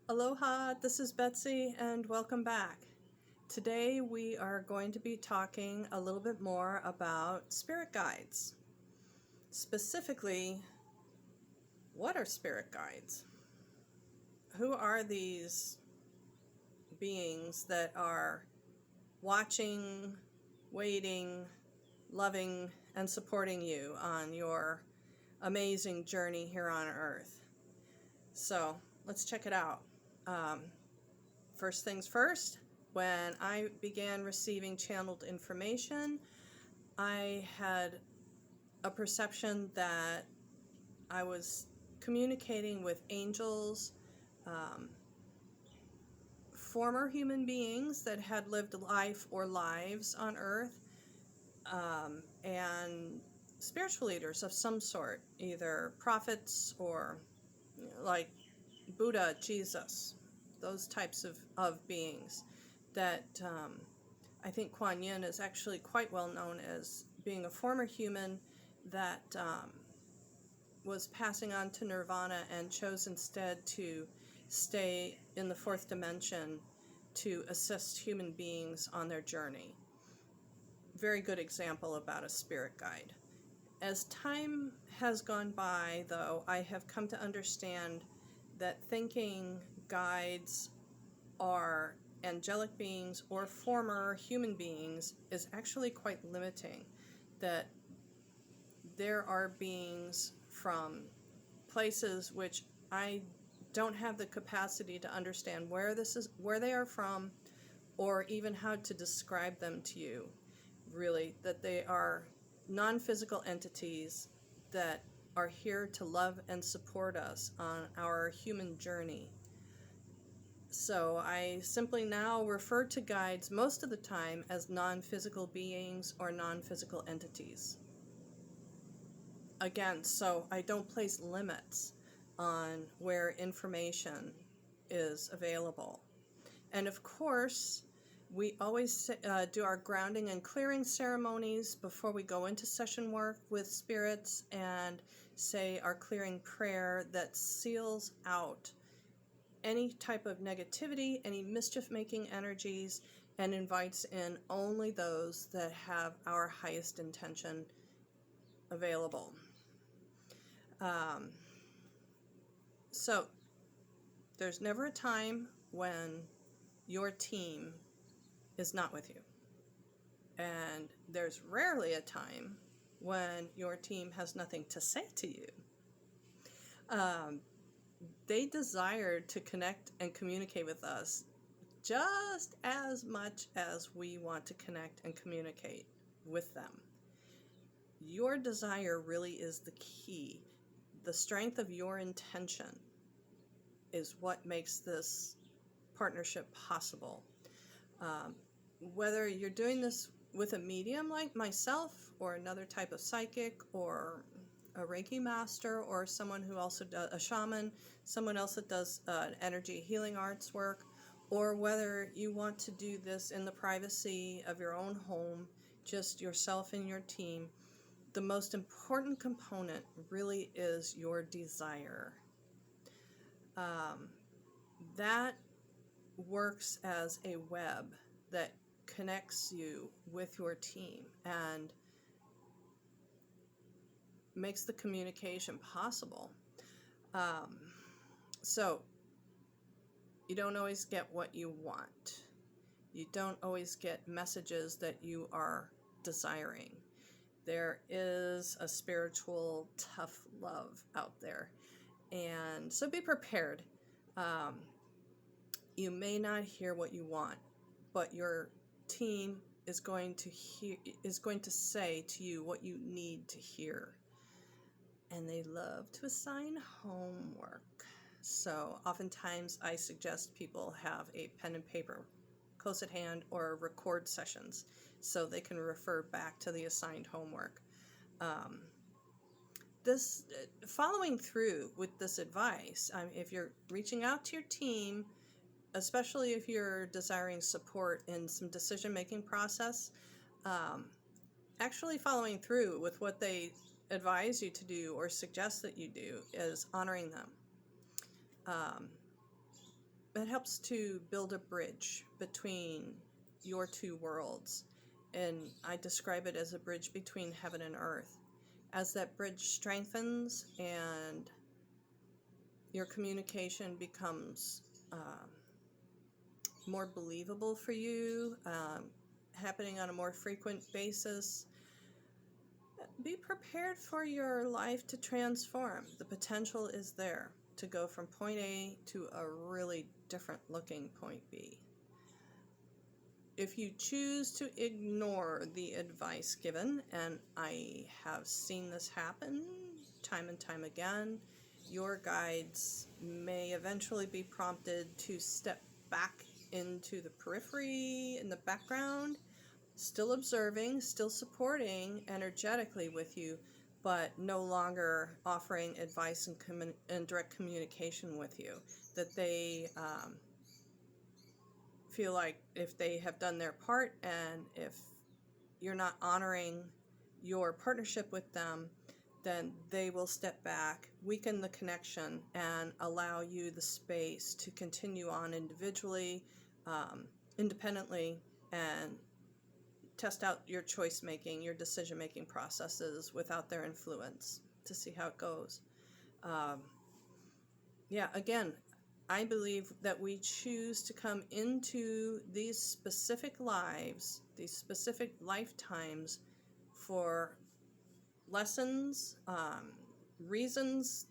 Aloha, this is Betsy and welcome back. Today we are going to be talking a little bit more about spirit guides. Specifically, what are spirit guides? Who are these beings that are watching, waiting, loving, and supporting you on your amazing journey here on Earth? So let's check it out. First things first, when I began receiving channeled information, I had a perception that I was communicating with angels, um, former human beings that had lived life or lives on Earth, and spiritual leaders of some sort, either prophets or like Buddha, Jesus, those types of beings that I think Kuan Yin is actually quite well known as being a former human that was passing on to nirvana and chose instead to stay in the fourth dimension to assist human beings on their journey. Very good example about a spirit guide. As time has gone by, though, I have come to understand that thinking guides are angelic beings or former human beings is actually quite limiting. That there are beings from places which I don't have the capacity to understand where they are from, or even how to describe them to you. Really, that they are non-physical entities that are here to love and support us on our human journey. So I simply now refer to guides most of the time as non-physical beings or non-physical entities. Again, so I don't place limits on where information is available. And of course, we always do our grounding and clearing ceremonies before we go into session work with spirits and say our clearing prayer that seals out any type of negativity, any mischief-making energies, and invites in only those that have our highest intention available. So there's never a time when your team is not with you. And there's rarely a time when your team has nothing to say to you. They desire to connect and communicate with us just as much as we want to connect and communicate with them. Your desire really is the key. The strength of your intention is what makes this partnership possible. Whether you're doing this with a medium like myself or another type of psychic or a Reiki master or someone who also does a shaman, someone else that does energy healing arts work, or whether you want to do this in the privacy of your own home, just yourself and your team, the most important component really is your desire. That works as a web that connects you with your team and makes the communication possible. So you don't always get what you want. You don't always get messages that you are desiring. There is a spiritual tough love out there. And so be prepared. You may not hear what you want, but your team is going to say to you what you need to hear. And they love to assign homework. So oftentimes I suggest people have a pen and paper close at hand or record sessions so they can refer back to the assigned homework. This following through with this advice, if you're reaching out to your team, especially if you're desiring support in some decision-making process, actually following through with what they advise you to do or suggest that you do is honoring them. it helps to build a bridge between your two worlds. And I describe it as a bridge between heaven and earth. As that bridge strengthens and your communication becomes more believable for you, happening on a more frequent basis, be prepared for your life to transform. The potential is there to go from point A to a really different looking point B. If you choose to ignore the advice given, and I have seen this happen time and time again, your guides may eventually be prompted to step back into the periphery, in the background, still observing, still supporting energetically with you, but no longer offering advice and direct communication with you. That they feel like if they have done their part, and if you're not honoring your partnership with them, then they will step back, weaken the connection, and allow you the space to continue on individually, independently, and test out your choice making, your decision making processes without their influence to see how it goes. Again, I believe that we choose to come into these specific lives, these specific lifetimes, for lessons, reasons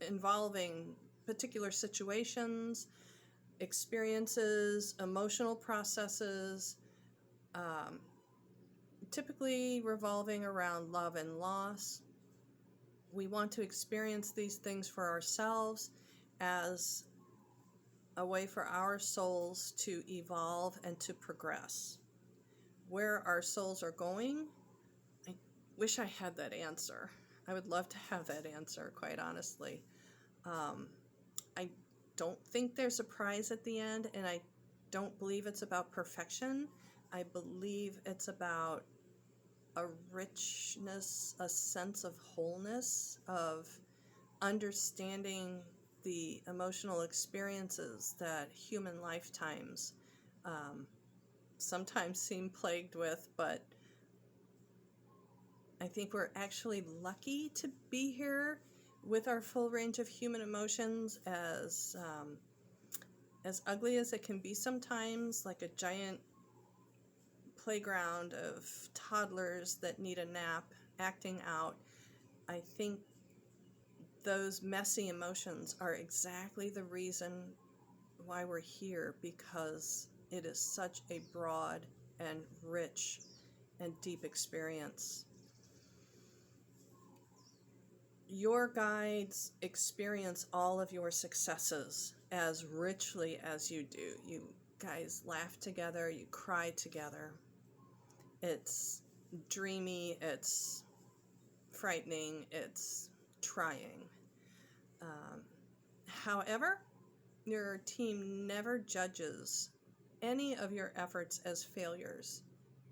involving particular situations, experiences, emotional processes, typically revolving around love and loss. We want to experience these things for ourselves as a way for our souls to evolve and to progress. Where our souls are going, I wish I had that answer. I would love to have that answer, quite honestly. I don't think there's a prize at the end, and I don't believe it's about perfection. I believe it's about a richness, a sense of wholeness, of understanding the emotional experiences that human lifetimes sometimes seem plagued with, but I think we're actually lucky to be here with our full range of human emotions, as ugly as it can be sometimes, like a giant playground of toddlers that need a nap acting out. I think those messy emotions are exactly the reason why we're here, because it is such a broad and rich and deep experience. Your guides experience all of your successes as richly as you do. You guys laugh together, you cry together. It's dreamy, it's frightening, it's trying. However, your team never judges any of your efforts as failures.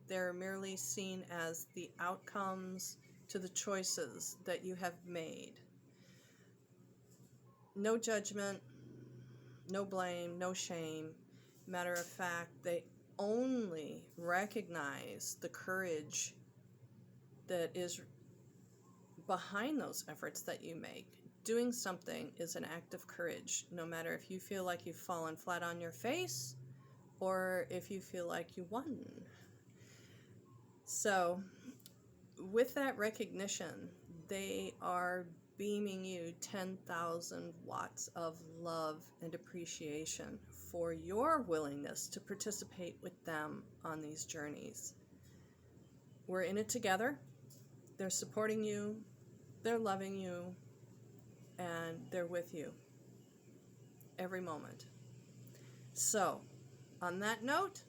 They're merely seen as the outcomes to the choices that you have made. No judgment, no blame, no shame. Matter of fact, they only recognize the courage that is behind those efforts that you make. Doing something is an act of courage, no matter if you feel like you've fallen flat on your face or if you feel like you won. So, with that recognition, they are beaming you 10,000 watts of love and appreciation for your willingness to participate with them on these journeys. We're in it together. They're supporting you, they're loving you, and they're with you every moment. So, on that note,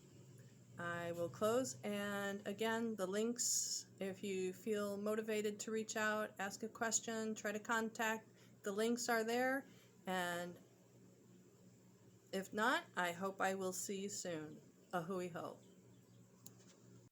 I will close, and again, the links, if you feel motivated to reach out, ask a question, try to contact, the links are there, and if not, I hope I will see you soon. A hui ho.